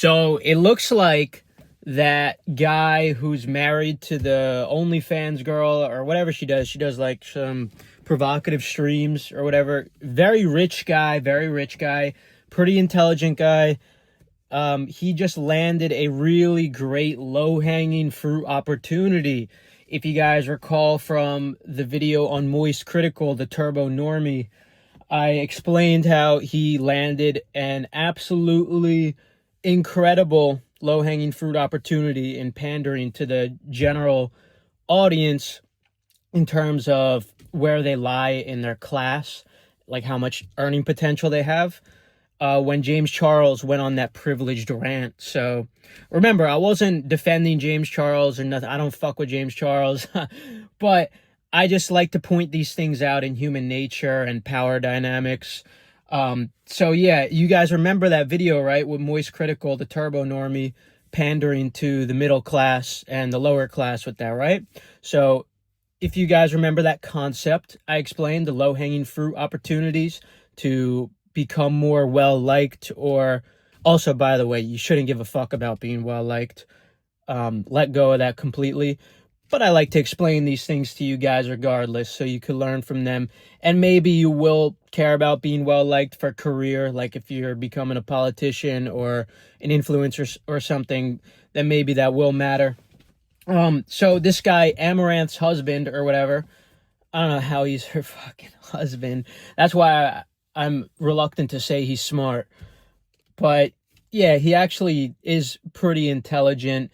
So it looks like that guy who's married to the OnlyFans girl or whatever she does like some provocative streams or whatever. Very rich guy, pretty intelligent guy. He just landed a really great low-hanging fruit opportunity. If you guys recall from the video on Moist Critical, the Turbo Normie, I explained how he landed an absolutely incredible low-hanging fruit opportunity in pandering to the general audience in terms of where they lie in their class, like how much earning potential they have, when James Charles went on that privileged rant. So remember, I wasn't defending James Charles or nothing. I don't fuck with James Charles, but I just like to point these things out in human nature and power dynamics. So yeah, you guys remember that video, right? With Moist Critical, the Turbo Normie, pandering to the middle class and the lower class with that, right? So if you guys remember that concept, I explained the low-hanging fruit opportunities to become more well-liked, or also, by the way, you shouldn't give a fuck about being well-liked. Let go of that completely. But I like to explain these things to you guys regardless, so you can learn from them. And maybe you will care about being well-liked for career, like if you're becoming a politician or an influencer or something, then maybe that will matter. So this guy, Amouranth's husband or whatever, I don't know how he's her fucking husband. That's why I'm reluctant to say he's smart. But yeah, he actually is pretty intelligent.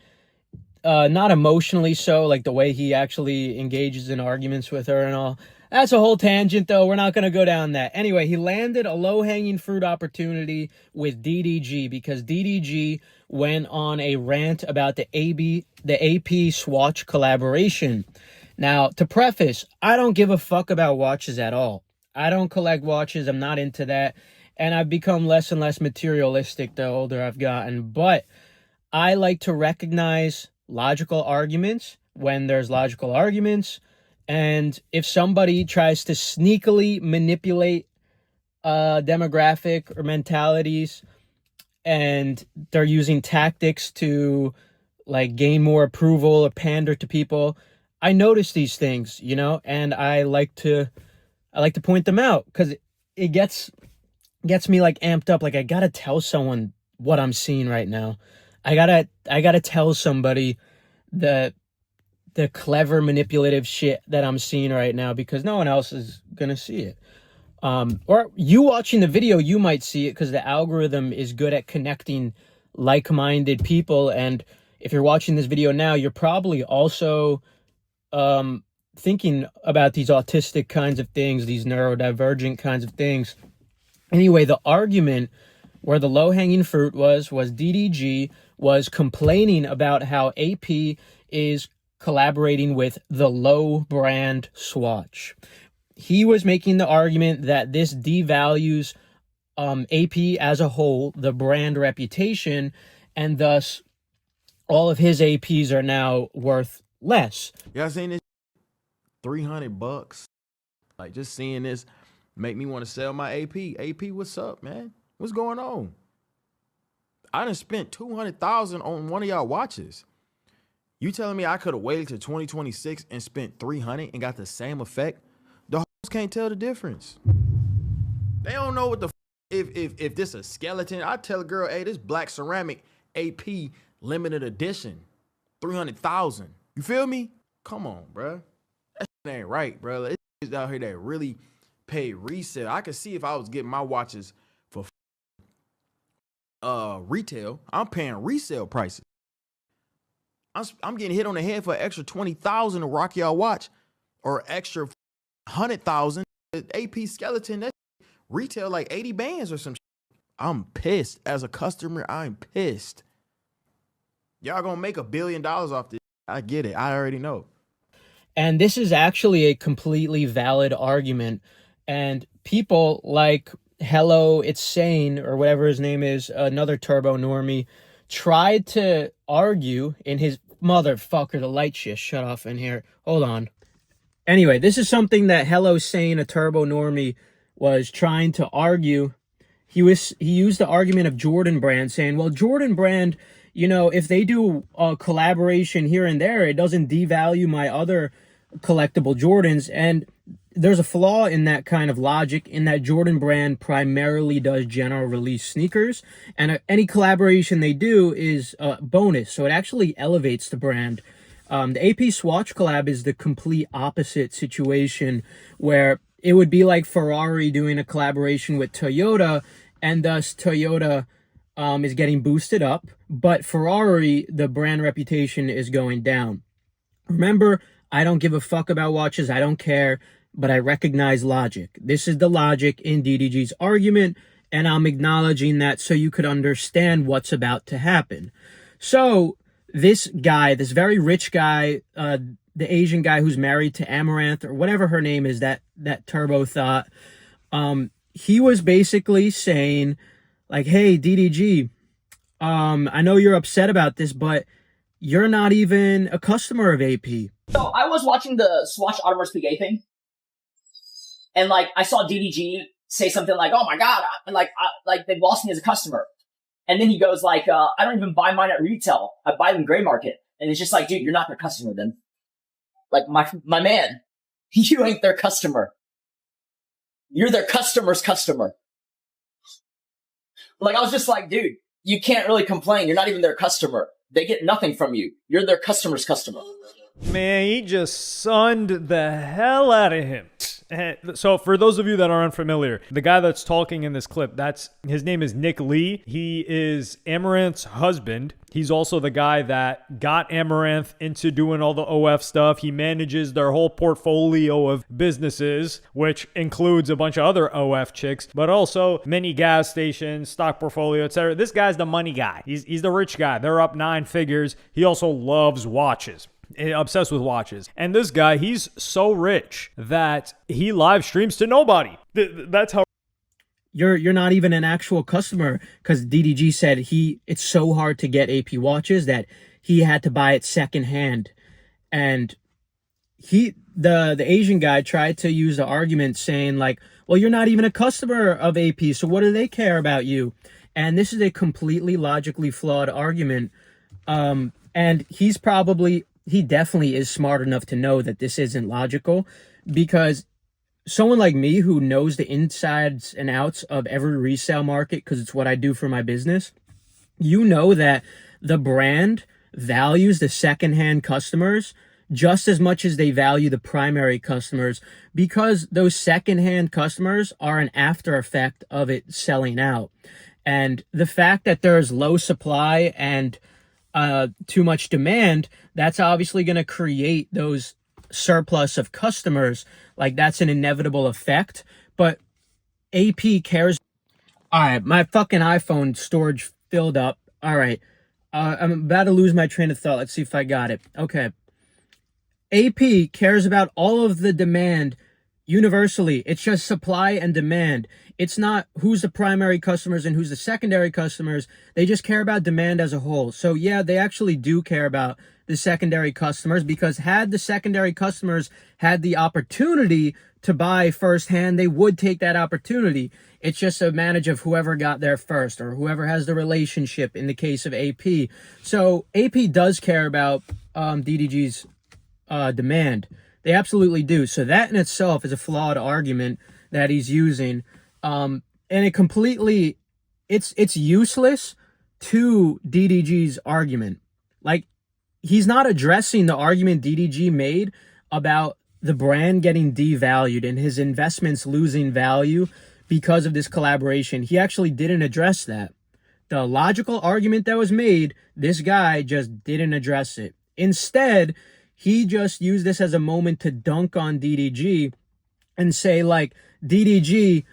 Not emotionally so, like the way he actually engages in arguments with her and all. That's a whole tangent, though. We're not going to go down that. Anyway, he landed a low-hanging fruit opportunity with DDG because DDG went on a rant about the AP Swatch collaboration. Now, to preface, I don't give a fuck about watches at all. I don't collect watches. I'm not into that. And I've become less and less materialistic the older I've gotten. But I like to recognize logical arguments when there's logical arguments. And if somebody tries to sneakily manipulate demographic or mentalities, and they're using tactics to like gain more approval or pander to people, I notice these things, you know, and I like to point them out because it gets me like amped up. Like I gotta tell someone what I'm seeing right now. I gotta tell somebody the clever manipulative shit that I'm seeing right now because no one else is gonna see it. Or you watching the video, you might see it because the algorithm is good at connecting like-minded people. And if you're watching this video now, you're probably also thinking about these autistic kinds of things, these neurodivergent kinds of things. Anyway, the argument where the low-hanging fruit was DDG was complaining about how AP is collaborating with the low brand Swatch. He was making the argument that this devalues AP as a whole, the brand reputation, and thus all of his APs are now worth less. Y'all seen this? $300. Like just seeing this make me want to sell my AP. AP, what's up, man? What's going on? I done spent $200,000 on one of y'all watches. You telling me I could have waited to 2026 and spent $300 and got the same effect? The hoes can't tell the difference. They don't know what the if this a skeleton. I tell a girl, hey, this black ceramic AP limited edition, 300,000. You feel me? Come on, bro. That shit ain't right, bro. It's out here that really pay resale. I could see if I was getting my watches for retail, I'm paying resale prices. I'm getting hit on the head for an extra 20,000 to rock y'all watch, or extra 100,000. AP skeleton, that retail like 80 bands or some shit. I'm pissed. As a customer, I'm pissed. Y'all gonna make $1 billion off this. I get it. I already know. And this is actually a completely valid argument. And people like Hello It's Sane, or whatever his name is, another Turbo Normie, tried to argue in his motherfucker, the light just shut off in here. Hold on. Anyway, this is something that Hello Sane, a Turbo Normie, was trying to argue he used the argument of Jordan Brand, saying, well, Jordan Brand, you know, if they do a collaboration here and there, it doesn't devalue my other collectible Jordans. And there's a flaw in that kind of logic, in that Jordan Brand primarily does general release sneakers, and any collaboration they do is a bonus, so it actually elevates the brand. The AP Swatch collab is the complete opposite situation, where it would be like Ferrari doing a collaboration with Toyota, and thus Toyota is getting boosted up, but Ferrari, the brand reputation, is going down. Remember, I don't give a fuck about watches, I don't care, but I recognize logic. This is the logic in DDG's argument, and I'm acknowledging that so you could understand what's about to happen. So this guy, this very rich guy, the Asian guy who's married to Amouranth, or whatever her name is, that turbo thought, he was basically saying, like, hey, DDG, I know you're upset about this, but you're not even a customer of AP. So I was watching the Swatch Audemars Piguet thing, and like I saw DDG say something like, "Oh my god, like they've lost me as a customer," and then he goes like, "I don't even buy mine at retail. I buy them gray market," and it's just like, dude, you're not their customer then. Like my man, you ain't their customer. You're their customer's customer. Like I was just like, dude, you can't really complain. You're not even their customer. They get nothing from you. You're their customer's customer. Man, he just sunned the hell out of him. So for those of you that are unfamiliar, the guy that's talking in this clip, his name is Nick Lee. He is Amouranth's husband. He's also the guy that got Amouranth into doing all the OF stuff. He manages their whole portfolio of businesses, which includes a bunch of other OF chicks, but also many gas stations, stock portfolio, etc. This guy's the money guy. He's the rich guy. They're up 9 figures. He also loves watches. Obsessed with watches. And this guy, he's so rich that he live streams to nobody. That's how you're not even an actual customer, because DDG said it's so hard to get AP watches that he had to buy it secondhand. And the Asian guy tried to use the argument saying like, well, you're not even a customer of AP, so what do they care about you? And this is a completely logically flawed argument. And he definitely is smart enough to know that this isn't logical, because someone like me who knows the insides and outs of every resale market, because it's what I do for my business, you know that the brand values the secondhand customers just as much as they value the primary customers, because those secondhand customers are an after effect of it selling out. And the fact that there's low supply and too much demand, that's obviously going to create those surplus of customers. Like, that's an inevitable effect. But AP cares. All right, my fucking iPhone storage filled up. All right, I'm about to lose my train of thought. Let's see if I got it. Okay. AP cares about all of the demand universally. It's just supply and demand. It's not who's the primary customers and who's the secondary customers. They just care about demand as a whole. So yeah, they actually do care about the secondary customers, because had the secondary customers had the opportunity to buy firsthand, they would take that opportunity. It's just a matter of whoever got there first, or whoever has the relationship in the case of AP. So AP does care about DDG's demand. They absolutely do. So that in itself is a flawed argument that he's using. And it completely, it's useless to DDG's argument. Like, he's not addressing the argument DDG made about the brand getting devalued and his investments losing value because of this collaboration. He actually didn't address that. The logical argument that was made, this guy just didn't address it. Instead, he just used this as a moment to dunk on DDG and say, like, DDG,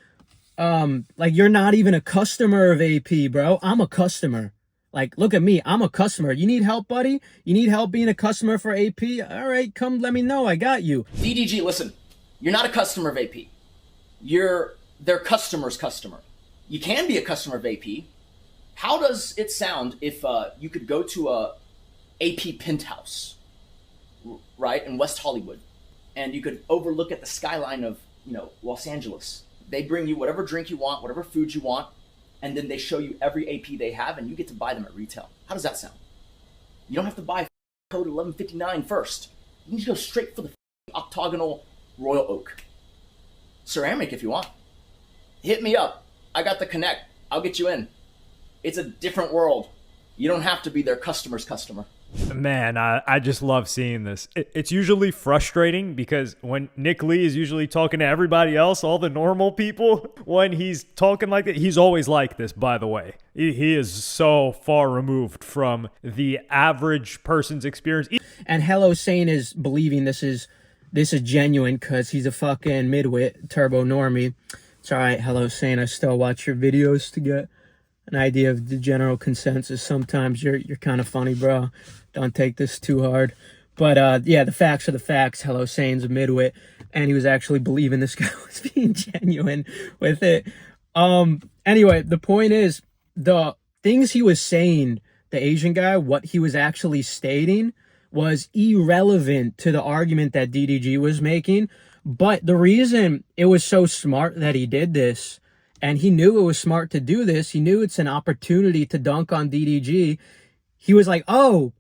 like, you're not even a customer of AP, bro. I'm a customer. Like, look at me. I'm a customer. You need help, buddy? You need help being a customer for AP? All right, come let me know. I got you. DDG, listen, you're not a customer of AP. You're their customer's customer. You can be a customer of AP. How does it sound if you could go to a AP penthouse, right, in West Hollywood, and you could overlook at the skyline of, Los Angeles. They bring you whatever drink you want, whatever food you want, and then they show you every AP they have, and you get to buy them at retail. How does that sound? You don't have to buy code 1159 first. You can just go straight for the octagonal royal oak. Ceramic if you want. Hit me up. I got the connect. I'll get you in. It's a different world. You don't have to be their customer's customer. Man, I just love seeing this. It's usually frustrating because when Nick Lee is usually talking to everybody else, all the normal people, when he's talking like that, he's always like this, by the way. He is so far removed from the average person's experience. And Hello Sane is believing this is genuine because he's a fucking midwit, turbo normie. It's all right, Hello Sane. I still watch your videos to get an idea of the general consensus. Sometimes you're kind of funny, bro. Don't take this too hard. But yeah, the facts are the facts. Hello Sane's a midwit, and he was actually believing this guy was being genuine with it. Anyway, the point is, the things he was saying, the Asian guy, what he was actually stating was irrelevant to the argument that DDG was making. But the reason it was so smart that he did this, and he knew it was smart to do this, he knew it's an opportunity to dunk on DDG. He was like, oh,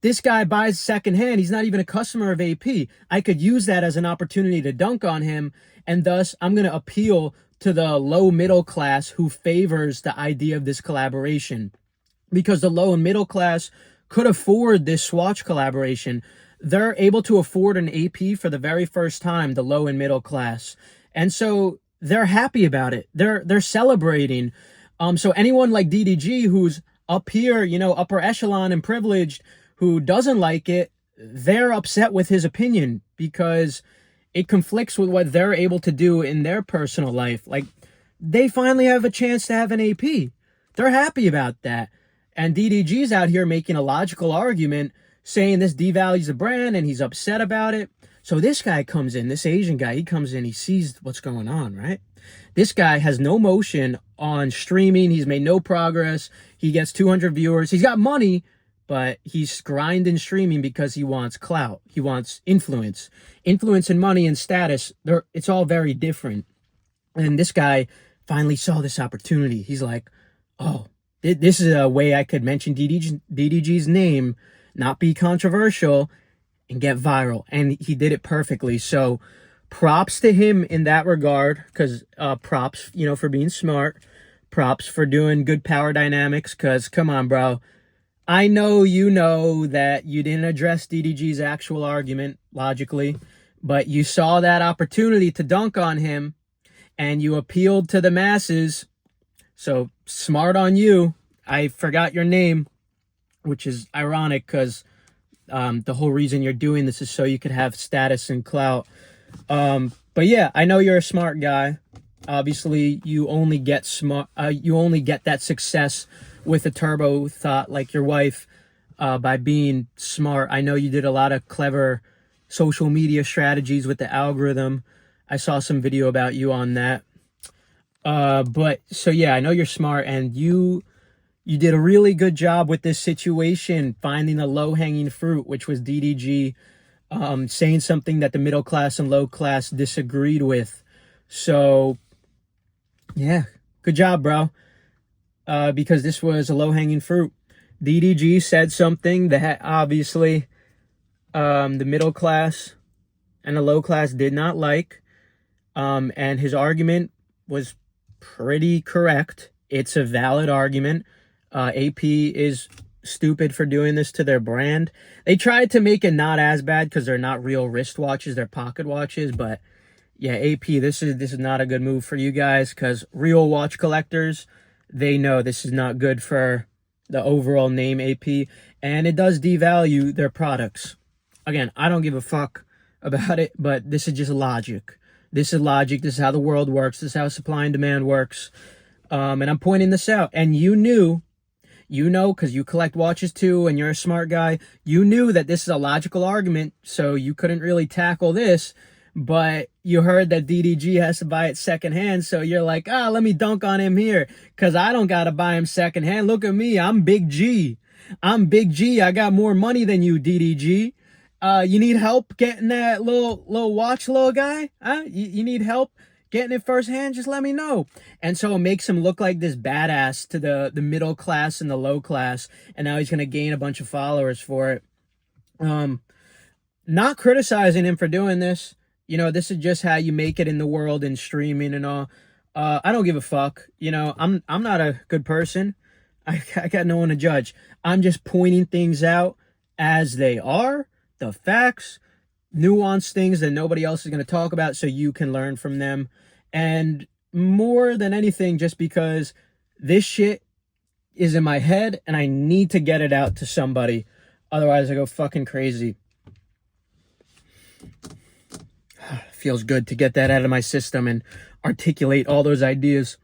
this guy buys secondhand. He's not even a customer of AP. I could use that as an opportunity to dunk on him, and thus I'm going to appeal to the low middle class who favors the idea of this collaboration. Because the low and middle class could afford this swatch collaboration. They're able to afford an AP for the very first time, the low and middle class. And so they're happy about it. They're celebrating. So anyone like DDG who's up here, you know, upper echelon and privileged, who doesn't like it, they're upset with his opinion because it conflicts with what they're able to do in their personal life. Like, they finally have a chance to have an AP. They're happy about that. And DDG's out here making a logical argument saying this devalues the brand, and he's upset about it. So this guy comes in, this Asian guy, he comes in, he sees what's going on, right? This guy has no motion on streaming. He's made no progress. He gets 200 viewers. He's got money, but he's grinding streaming because he wants clout. He wants influence. Influence and money and status, it's all very different. And this guy finally saw this opportunity. He's like, oh, this is a way I could mention DDG's name, not be controversial, and get viral. And he did it perfectly. So props to him in that regard, because props, you know, for being smart. Props for doing good power dynamics, because come on, bro. I know you know that you didn't address DDG's actual argument logically, but you saw that opportunity to dunk on him and you appealed to the masses. So smart on you. I forgot your name, which is ironic because the whole reason you're doing this is so you could have status and clout. But yeah, I know you're a smart guy. Obviously, you only get that success with a turbo thought like your wife by being smart. I know you did a lot of clever social media strategies with the algorithm. I saw some video about you on that. But so yeah, I know you're smart, and you did a really good job with this situation, finding the low-hanging fruit, which was DDG saying something that the middle class and low class disagreed with. So yeah, good job, bro. Because this was a low-hanging fruit. DDG said something that obviously the middle class and the low class did not like. And his argument was pretty correct. It's a valid argument. AP is stupid for doing this to their brand. They tried to make it not as bad because they're not real wristwatches, they're pocket watches. But yeah, AP, this is not a good move for you guys, because real watch collectors, they know this is not good for the overall name AP, and it does devalue their products. Again, I don't give a fuck about it, but this is just logic. This is logic. This is how the world works. This is how supply and demand works. And I'm pointing this out. And you know, because you collect watches too, and you're a smart guy, you knew that this is a logical argument, so you couldn't really tackle this. But you heard that DDG has to buy it secondhand, so you're like, let me dunk on him here, because I don't got to buy him secondhand. Look at me. I'm Big G. I got more money than you, DDG. You need help getting that little watch, little guy? Huh? You need help getting it firsthand, just let me know. And so it makes him look like this badass to the middle class and the low class. And now he's going to gain a bunch of followers for it. Not criticizing him for doing this. You know, this is just how you make it in the world and streaming and all. I don't give a fuck. You know, I'm not a good person. I got no one to judge. I'm just pointing things out as they are, the facts, nuanced things that nobody else is going to talk about so you can learn from them. And more than anything, just because this shit is in my head and I need to get it out to somebody. Otherwise, I go fucking crazy. Feels good to get that out of my system and articulate all those ideas.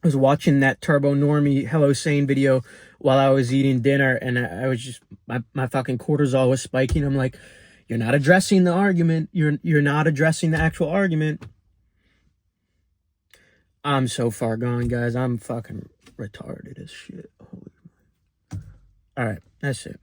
I was watching that Turbo Normie Hello Sane video while I was eating dinner, and I was just, my fucking cortisol was spiking. I'm like, you're not addressing the argument. You're not addressing the actual argument. I'm so far gone, guys. I'm fucking retarded as shit. All right, that's it.